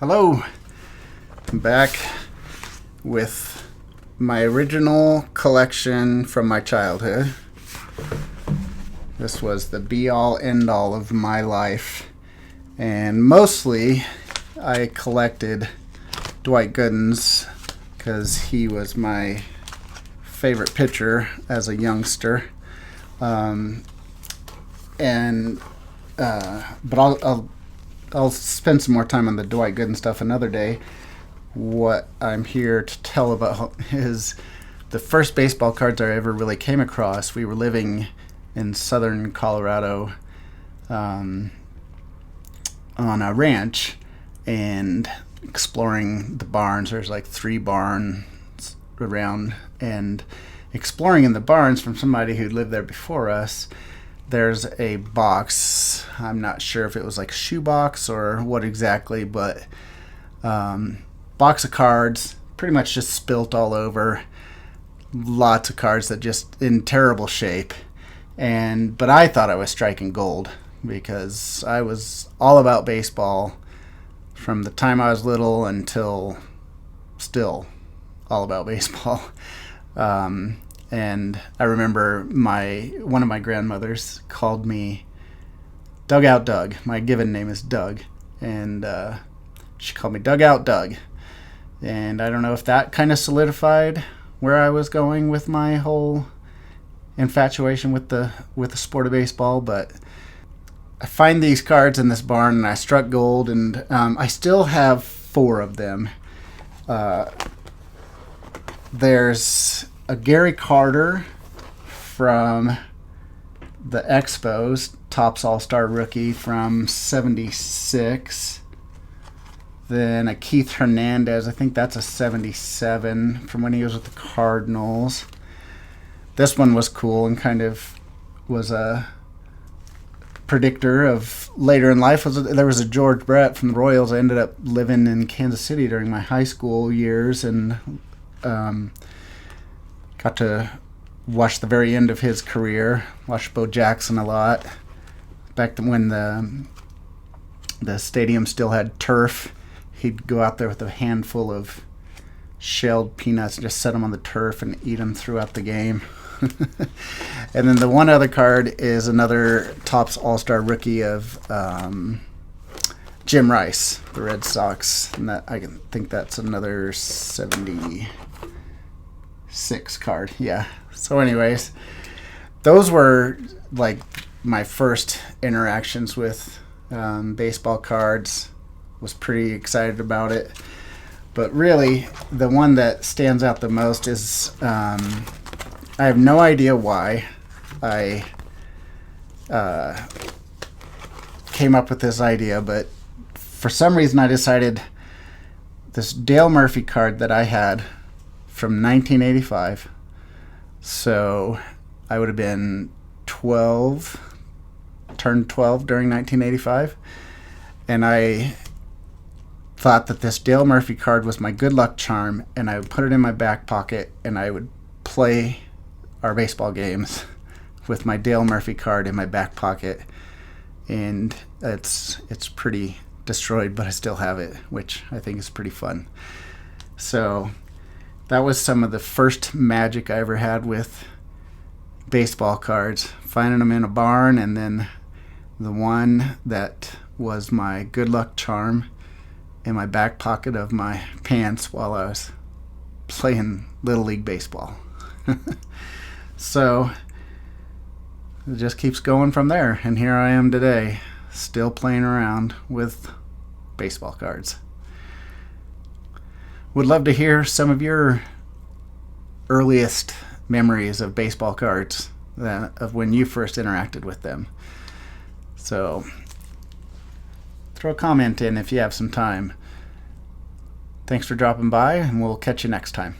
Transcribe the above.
Hello, I'm back with my original collection from my childhood. This was the be-all, end-all of my life, and mostly I collected Dwight Gooden's because he was my favorite pitcher as a youngster. But I'll spend some more time on the Dwight Gooden stuff another day. What I'm here to tell about is the first baseball cards I ever really came across. We were living in southern Colorado on a ranch and exploring the barns. There's like 3 barns around, and exploring in the barns from somebody who lived there before us. There's a box. I'm not sure if it was like a shoe box or what exactly, but box of cards, pretty much just spilt all over. Lots of cards that just in terrible shape. But I thought I was striking gold because I was all about baseball from the time I was little until still all about baseball. And I remember one of my grandmothers called me Dugout Doug. My given name is Doug. And she called me Dugout Doug. And I don't know if that kind of solidified where I was going with my whole infatuation with the sport of baseball. But I find these cards in this barn, and I struck gold. And I still have 4 of them. There's a Gary Carter from the Expos, Topps All-Star Rookie from 76. Then a Keith Hernandez, I think that's a 77 from when he was with the Cardinals. This one was cool and kind of was a predictor of later in life. There was a George Brett from the Royals. I ended up living in Kansas City during my high school years and got to watch the very end of his career. Watched Bo Jackson a lot. Back when the stadium still had turf, he'd go out there with a handful of shelled peanuts and just set them on the turf and eat them throughout the game. And then the one other card is another Topps All-Star Rookie of Jim Rice, the Red Sox. And I think that's another 76 card. Yeah. So anyways, those were like my first interactions with baseball cards. Was pretty excited about it. But really, the one that stands out the most is I have no idea why I came up with this idea, but for some reason I decided this Dale Murphy card that I had from 1985. So I would have been 12, turned 12 during 1985. And I thought that this Dale Murphy card was my good luck charm, and I would put it in my back pocket, and I would play our baseball games with my Dale Murphy card in my back pocket. And it's pretty destroyed, but I still have it, which I think is pretty fun. So that was some of the first magic I ever had with baseball cards, finding them in a barn, and then the one that was my good luck charm in my back pocket of my pants while I was playing Little League Baseball. So it just keeps going from there, and here I am today, still playing around with baseball cards. Would love to hear some of your earliest memories of baseball cards, of when you first interacted with them. So throw a comment in if you have some time. Thanks for dropping by, and we'll catch you next time.